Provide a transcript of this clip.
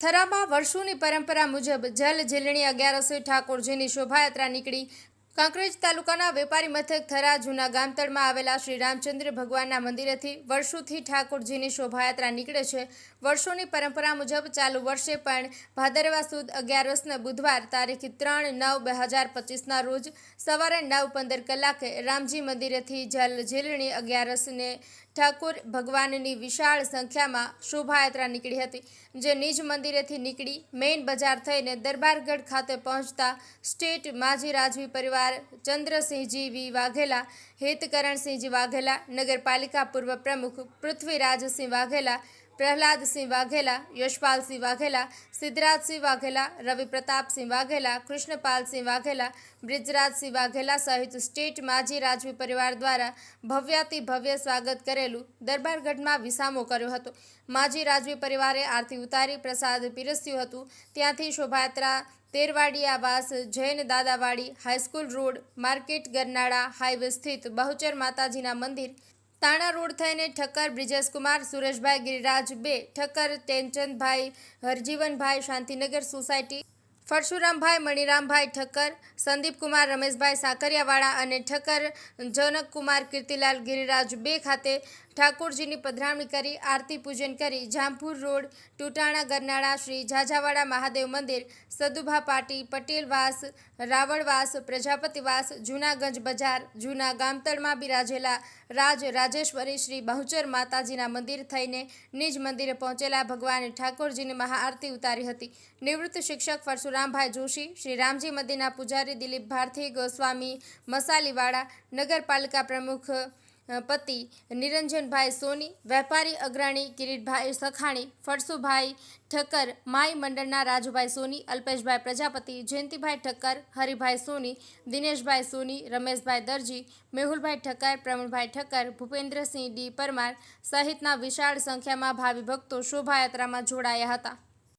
થરામાં વર્ષોની પરંપરા મુજબ જલ ઝીલણી અગિયારસે ઠાકોરજીની શોભાયાત્રા નીકળી કાંકરેજ તાલુકાના વેપારી મથક થરા જૂના ગામતળમાં આવેલા શ્રી રામચંદ્ર ભગવાનના મંદિરેથી વર્ષોથી ઠાકોરજીની શોભાયાત્રા નીકળે છે। વર્ષોની પરંપરા મુજબ ચાલુ વર્ષે પણ ભાદરવા સુદ 11 બુધવાર તારીખ 3/9/2025ના રોજ સવારે 9:15 કલાકે રામજી મંદિરેથી જલ ઝીલણી 11ને ઠાકોર ભગવાનની વિશાળ સંખ્યામાં શોભાયાત્રા નીકળી હતી, જે નિજ મંદિરેથી નીકળી મેઇન બજાર થઈને દરબારગઢ ખાતે પહોંચતા સ્ટેટ માજી રાજવી પરિવાર ચંદ્રસિંહજી વી વાઘેલા, હિતકરણસિંહજી વાઘેલા, નગરપાલિકા પૂર્વ પ્રમુખ પૃથ્વીરાજસિંહ વાઘેલા, પ્રહલાદસિંહ વાઘેલા, યશપાલસિંહ વાઘેલા, સિદ્ધરાજસિંહ વાઘેલા, રવિ પ્રતાપસિંહ વાઘેલા, કૃષ્ણપાલસિંહ વાઘેલા, બ્રિજરાજસિંહ વાઘેલા સહિત સ્ટેટ માજી રાજવી પરિવાર દ્વારા ભવ્યાતિ ભવ્ય સ્વાગત કરેલું દરબારગઢમાં વિસામો કર્યો હતો। માજી રાજવી પરિવારે આરતી ઉતારી પ્રસાદ પીરસ્યું હતું। ત્યાંથી શોભાયાત્રા Terwadiyavas Jain Dadawadi high school road market ગરનાળા હાઈવે સ્થિત બહુચર માતાજીના મંદિર તાણા રોડ થઈને ઠક્કર બ્રિજેશકુમાર સુરેશભાઈ ગિરિરાજ બે ઠક્કર ટેનચંદભાઈ હરજીવનભાઈ શાંતિનગર સોસાયટી પરશુરામભાઈ મણિરામભાઈ ઠક્કર સંદીપકુમાર રમેશભાઈ સાકરિયાવાળા અને ઠક્કર જનકકુમાર કીર્તિલાલ ગિરિરાજ બે ખાતે ઠાકોરજીની પધરામણી કરી આરતી પૂજન કરી જામપુર રોડ ટુટાણા ગરનાળા શ્રી ઝાઝાવાડા મહાદેવ મંદિર સદુભા પાટી પટેલવાસ રાવણવાસ પ્રજાપતિવાસ જૂનાગંજ બજાર જૂના ગામતળમાં બિરાજેલા રાજેશ્વરી શ્રી બહુચર માતાજીના મંદિર થઈને નિજ મંદિરે પહોંચેલા ભગવાન ઠાકોરજીની મહાઆરતી ઉતારી હતી। નિવૃત્ત શિક્ષક પરશુરામભાઈ જોશી, શ્રી રામજી મંદિરના પૂજારી દિલીપ ભારતી ગોસ્વામી મસાલીવાડા, નગરપાલિકા પ્રમુખ પતિ નિરંજનભાઈ સોની, વેપારી અગ્રણી કિરીટભાઈ સખાણી, ફળસુભાઈ ઠક્કર, માઈ મંડળના રાજુભાઈ સોની, અલ્પેશભાઈ પ્રજાપતિ, જયંતિભાઈ ઠક્કર, હરિભાઈ સોની, દિનેશભાઈ સોની, રમેશભાઈ દરજી, મેહુલભાઈ ઠક્કર, પ્રવીણભાઈ ઠક્કર, ભૂપેન્દ્રસિંહ ડી પરમાર સહિતના વિશાળ સંખ્યામાં ભાવિ ભક્તો શોભાયાત્રામાં જોડાયા હતા।